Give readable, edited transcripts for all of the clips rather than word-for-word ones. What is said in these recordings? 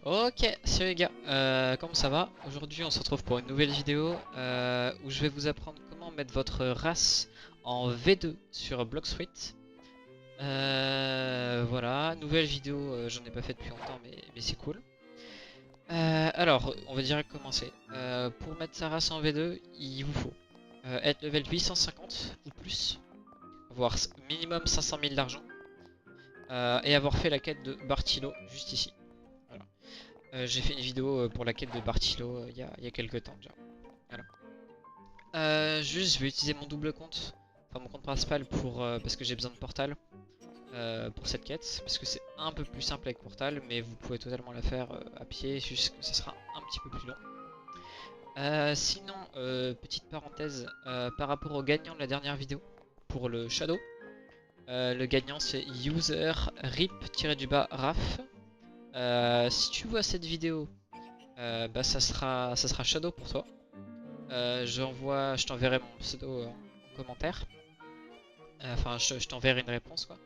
Ok, salut les gars, comment ça va? Aujourd'hui on se retrouve pour une nouvelle vidéo où je vais vous apprendre comment mettre votre race en V2 sur Bloxfruit. Voilà, nouvelle vidéo, j'en ai pas fait depuis longtemps mais c'est cool. Alors, on va direct commencer. Pour mettre sa race en V2, il vous faut être level 850 ou plus, avoir minimum 500 000 d'argent et avoir fait la quête de Bartilo juste ici. Voilà. J'ai fait une vidéo pour la quête de Bartilo il y a quelques temps déjà. Voilà. Juste, je vais utiliser mon double compte, enfin mon compte principal parce que j'ai besoin de Portal pour cette quête, parce que c'est un peu plus simple avec Portal, mais vous pouvez totalement la faire à pied, juste que ça sera un petit peu plus long. Sinon, petite parenthèse, par rapport au gagnant de la dernière vidéo, pour le Shadow, le gagnant c'est user rip-raf. Si tu vois cette vidéo, bah ça sera Shadow pour toi. Je t'enverrai mon pseudo en commentaire. Enfin, je t'enverrai une réponse quoi.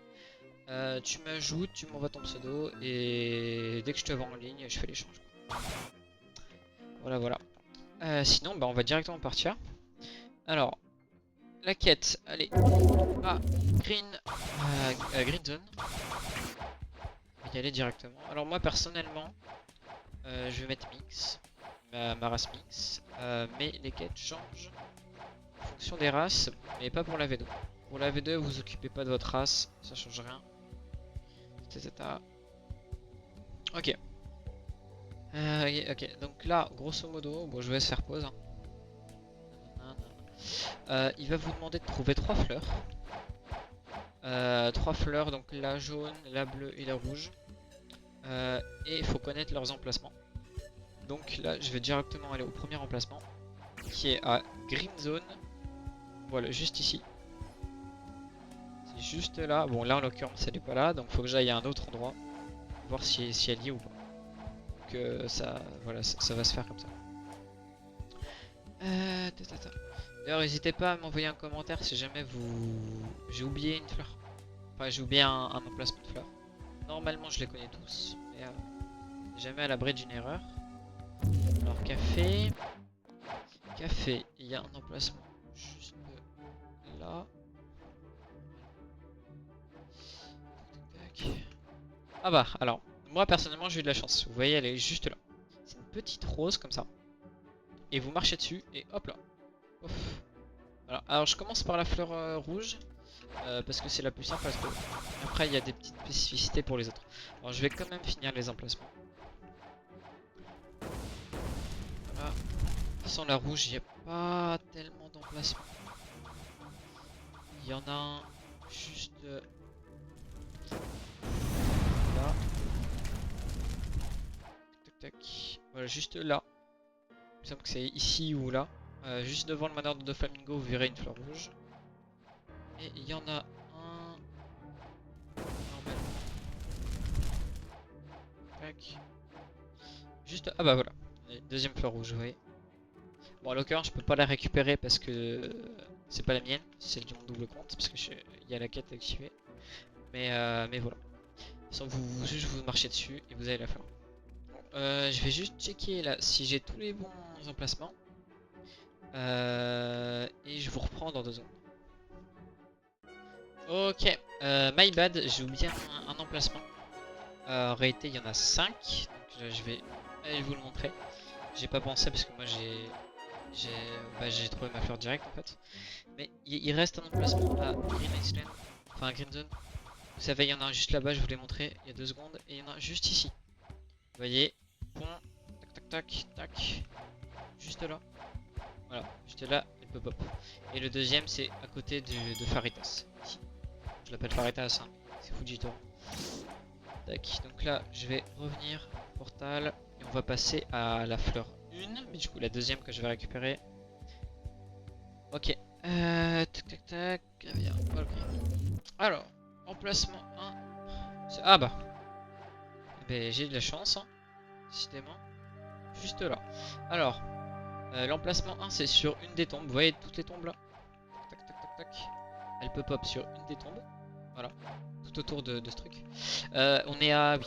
Tu m'ajoutes, tu m'envoies ton pseudo et dès que je te vois en ligne, je fais l'échange. Voilà, voilà. Sinon, bah on va directement partir. Alors, la quête, allez, à Green Zone. On va y aller directement. Alors moi personnellement, je vais mettre Mix, ma race Mix, mais les quêtes changent en fonction des races, mais pas pour la V2. Pour la V2, vous occupez pas de votre race, ça change rien. Ok. Ok, donc là, grosso modo, bon, je vais laisse faire pause. Il va vous demander de trouver 3 fleurs. 3 fleurs, donc la jaune, la bleue et la rouge. Et il faut connaître leurs emplacements. Donc là, je vais directement aller au premier emplacement, qui est à Green Zone. Voilà, juste ici. C'est juste là. Bon, là en l'occurrence, elle est pas là, donc il faut que j'aille à un autre endroit, voir si elle y est ou pas. Donc ça, voilà, ça va se faire comme ça. D'ailleurs, n'hésitez pas à m'envoyer un commentaire si jamais j'ai oublié une fleur. Enfin, j'ai oublié un emplacement de fleur. Normalement, je les connais tous, mais jamais à l'abri d'une erreur. Alors, café. Café, il y a un emplacement juste là. Ah bah, alors, moi personnellement, j'ai eu de la chance. Vous voyez, elle est juste là. C'est une petite rose comme ça. Et vous marchez dessus, et hop là. Ouf. Voilà. Alors, je commence par la fleur rouge. Parce que c'est la plus simple à trouver. Après, il y a des petites spécificités pour les autres. Alors, je vais quand même finir les emplacements. Voilà. Sans la rouge, il n'y a pas tellement d'emplacements. Il y en a un juste là. Tac, tac, tac. Voilà, juste là. Il me semble que c'est ici ou là. Juste devant le manoir de Doflamingo, vous verrez une fleur rouge. Et il y en a un. Normalement. Tac. Juste. Ah bah voilà. Deuxième fleur rouge, vous voyez. Bon, en l'occurrence, je peux pas la récupérer parce que c'est pas la mienne, c'est celle de mon double compte, parce que il y a la quête activée. Mais voilà. De toute façon, juste vous marchez dessus et vous avez la fleur. Bon, je vais juste checker là si j'ai tous les bons emplacements. Et je vous reprends dans 2 secondes. Ok, my bad, j'ai oublié un emplacement. En réalité, il y en a 5, donc là, je vais aller vous le montrer. J'ai pas pensé parce que moi j'ai trouvé ma fleur directe en fait. Mais il reste un emplacement à Green Island, enfin à Green Zone. Vous savez, il y en a un juste là-bas, je vous l'ai montré il y a 2 secondes. Et il y en a un juste ici. Vous voyez, pont, tac tac tac tac, juste là. Voilà, juste là, il peut pop. Et le deuxième, c'est à côté de Faritas. Ici. Je l'appelle Faritas, hein. C'est Fujito. Tac, donc là, je vais revenir, portal, et on va passer à la fleur 1, mais du coup, la deuxième que je vais récupérer. Ok, tac tac tac, caviar, voilà. Alors, emplacement 1. Ah bah, ben, j'ai de la chance, hein, décidément. Juste là. Alors, l'emplacement 1, c'est sur une des tombes. Vous voyez toutes les tombes là? Tac tac tac tac. Elle peut pop sur une des tombes. Voilà, tout autour de ce truc. On est à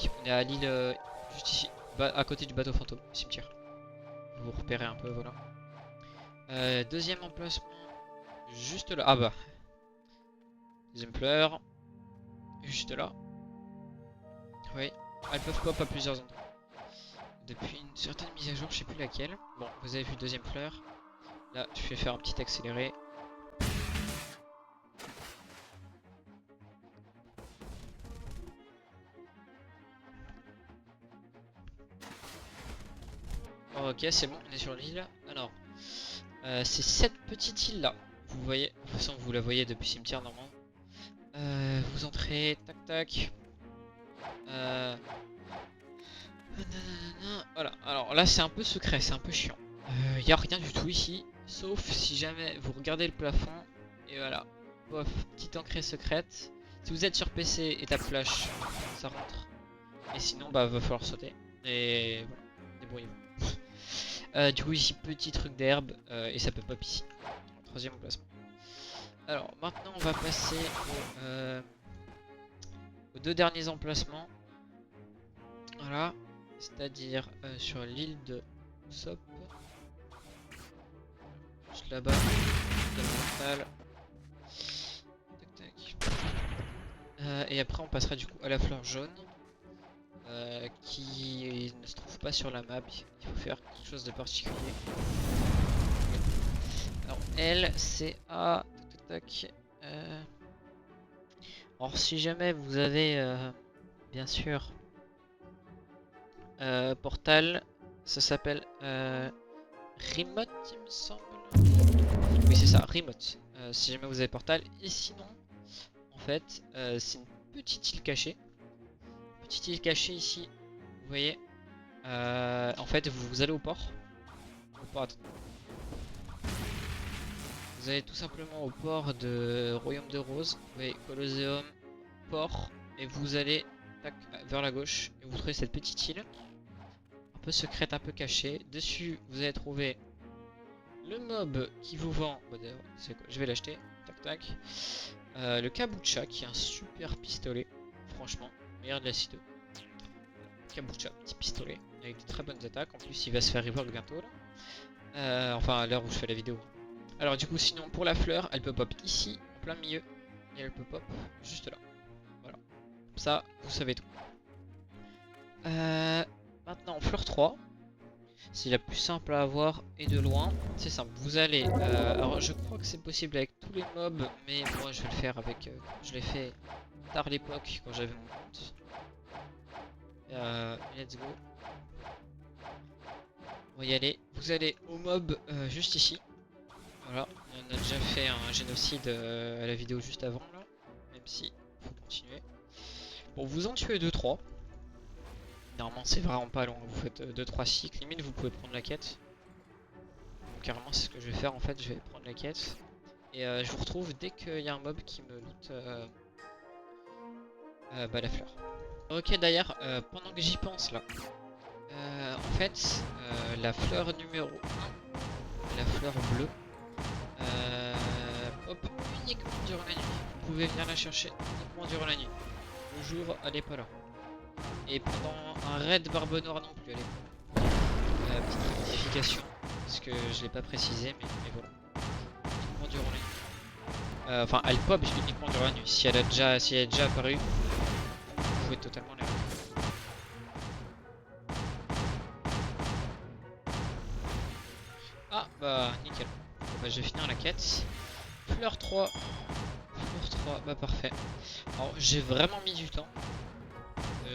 l'île juste ici. à côté du bateau fantôme, cimetière. Vous repérez un peu, voilà. Deuxième emplacement, juste là. Ah bah. Deuxième fleur, juste là. Oui, elles peuvent pop à plusieurs endroits. Depuis une certaine mise à jour, je sais plus laquelle. Bon, vous avez vu deuxième fleur. Là, je vais faire un petit accéléré. Ok, c'est bon, on est sur l'île. Alors, c'est cette petite île là. Vous voyez, de toute façon, vous la voyez depuis le cimetière normalement. Vous entrez, tac tac. Voilà, alors là c'est un peu secret, c'est un peu chiant. Il n'y a rien du tout ici, sauf si jamais vous regardez le plafond. Et voilà, pof, petite entrée secrète. Si vous êtes sur PC, étape flash, ça rentre. Et sinon, bah va falloir sauter. Et voilà, débrouillez-vous. Du coup ici, petit truc d'herbe, et ça peut pop ici. Troisième emplacement. Alors maintenant on va passer aux deux derniers emplacements. Voilà, c'est-à-dire sur l'île de Sop. Juste là-bas, dans le portal. Tac tac. Et après on passera du coup à la fleur jaune. Qui ne se trouve pas sur la map. Il faut faire quelque chose de particulier. Alors elle c'est à... Tac tac. Alors si jamais vous avez bien sûr portal, ça s'appelle Remote il me semble. Oui c'est ça, Remote. Si jamais vous avez portal. Et sinon en fait c'est une petite île cachée. Petite île cachée ici. Vous voyez. En fait vous allez au port. Vous allez tout simplement au port de Royaume de Rose. Vous voyez Colosseum, port. Et vous allez tac, vers la gauche. Et vous trouvez cette petite île. Un peu secrète, un peu cachée. Dessus vous allez trouver le mob qui vous vend. Bah, c'est quoi, je vais l'acheter. Tac tac. Le Kabucha qui est un super pistolet. Franchement, meilleur de la C2. Kabucha, petit pistolet. Avec de très bonnes attaques. En plus il va se faire rework bientôt là. Enfin à l'heure où je fais la vidéo. Alors du coup sinon pour la fleur elle peut pop ici en plein milieu et elle peut pop juste là. Voilà. Comme ça vous savez tout. Maintenant fleur 3. C'est la plus simple à avoir et de loin. C'est simple. Vous allez... alors je crois que c'est possible avec tous les mobs. Mais moi je vais le faire avec... je l'ai fait tard l'époque quand j'avais mon compte. Let's go. On va y aller. Vous allez au mob juste ici. Voilà, on a déjà fait un génocide à la vidéo juste avant là, même si faut continuer. Bon, vous en tuez 2-3. Normalement c'est vraiment pas long, vous faites 2-3 cycles, limite vous pouvez prendre la quête. Donc, carrément c'est ce que je vais faire en fait, je vais prendre la quête. Et je vous retrouve dès qu'il y a un mob qui me loot bah, la fleur. Ok d'ailleurs, pendant que j'y pense là, en fait la fleur numéro 1, la fleur bleue, hop, uniquement durant la nuit. Vous pouvez venir la chercher uniquement durant la nuit. Le jour, elle est pas là. Et pendant un raid barbe noire non plus, elle est pas là. Petite rectification, parce que je l'ai pas précisé, mais voilà. Uniquement durant la nuit. Enfin, elle pop uniquement durant la nuit. Si elle est déjà apparue, vous pouvez totalement la récupérer. Ah, bah, nickel. Bah, je vais finir la quête. Fleur 3. Fleur 3, bah parfait. Alors j'ai vraiment mis du temps.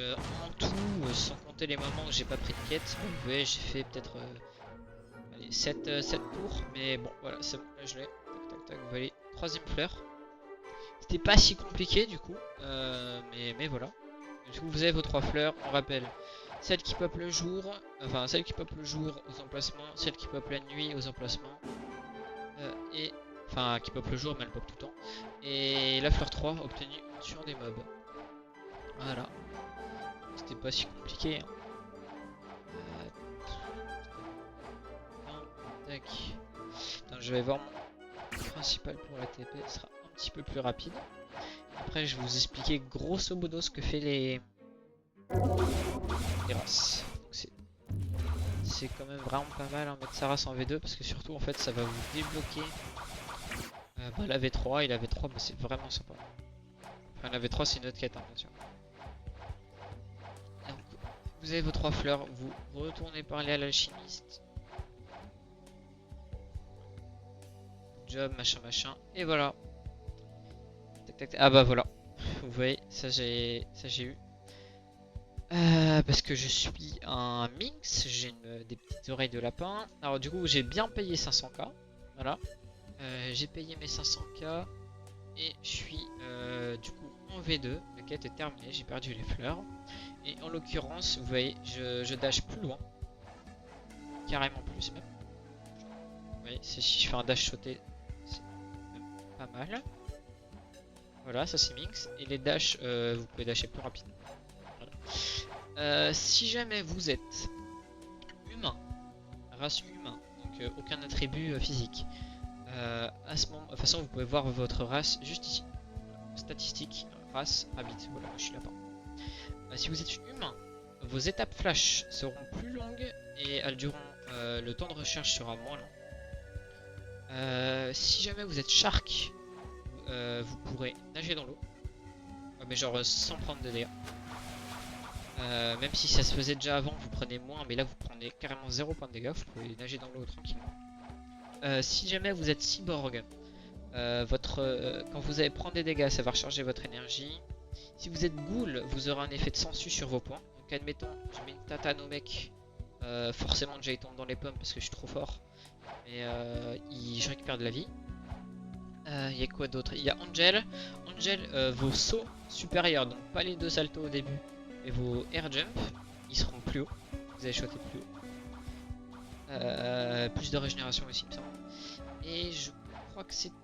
En tout, sans compter les moments où j'ai pas pris de quête, vous voyez j'ai fait peut-être 7 tours. Mais bon voilà, c'est bon, là je l'ai. Tac tac tac, vous voyez, troisième fleur. C'était pas si compliqué du coup, mais voilà. Du coup vous avez vos 3 fleurs, on rappelle. Celle qui pop le jour, enfin celle qui pop le jour aux emplacements, celle qui pop la nuit aux emplacements. Et enfin qui pop le jour mais elle pop tout le temps. Et la fleur 3 obtenue sur des mobs. Voilà. C'était pas si compliqué. Hein. Tac. Donc, je vais voir mon principal pour la TP, ce sera un petit peu plus rapide. Après je vais vous expliquer grosso modo ce que fait les races. C'est c'est quand même vraiment pas mal mettre Saras en V2 parce que surtout en fait ça va vous débloquer la V3 et la V3 c'est vraiment sympa. Enfin la V3 c'est une autre quête bien sûr. Donc, vous avez vos 3 fleurs, vous retournez parler à l'alchimiste. Job, machin, et voilà. Tac, tac, tac. Ah bah voilà. Vous voyez, ça j'ai eu. Parce que je suis un minx, j'ai des petites oreilles de lapin. Alors du coup j'ai bien payé 500k. Voilà. J'ai payé mes 500k. Et je suis du coup en V2. La quête est terminée, j'ai perdu les fleurs. Et en l'occurrence, vous voyez, je dash plus loin. Carrément plus même. Vous voyez, si je fais un dash sauté, c'est pas mal. Voilà, ça c'est minx. Et les dash, vous pouvez dasher plus rapidement. Voilà. Si jamais vous êtes humain, race humain, donc aucun attribut physique, à ce moment, de toute façon vous pouvez voir votre race juste ici. Statistiques, race, habit, voilà, moi je suis lapin. Si vous êtes humain, vos étapes flash seront plus longues et elles dureront, le temps de recherche sera moins long. Si jamais vous êtes shark, vous pourrez nager dans l'eau, mais genre sans prendre de dégâts. Même si ça se faisait déjà avant, vous prenez moins, mais là vous prenez carrément 0 points de dégâts, vous pouvez nager dans l'eau tranquillement. Si jamais vous êtes cyborg, quand vous allez prendre des dégâts, ça va recharger votre énergie. Si vous êtes ghoul, vous aurez un effet de sensu sur vos points. Donc admettons, je mets une tatane au mec, forcément déjà il tombe dans les pommes parce que je suis trop fort. Mais je récupère de la vie. Il y a quoi d'autre? Il y a Angel. Angel, vos sauts supérieurs, donc pas les 2 saltos au début, mais vos air jump, ils seront plus hauts. Vous allez shotter plus haut. Plus de régénération aussi, il me semble. Et je crois que c'est tout.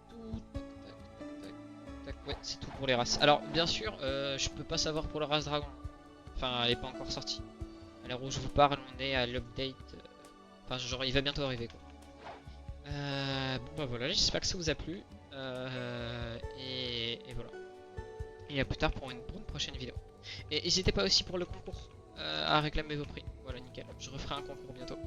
Ouais, c'est tout pour les races. Alors, bien sûr, je peux pas savoir pour la race dragon. Enfin, elle est pas encore sortie. À l'heure où je vous parle, on est à l'update. Enfin, genre, il va bientôt arriver quoi. Bon bah voilà, j'espère que ça vous a plu. Et voilà. Et à plus tard pour une prochaine vidéo. Et n'hésitez pas aussi pour le concours à réclamer vos prix. Voilà, nickel. Je referai un concours bientôt.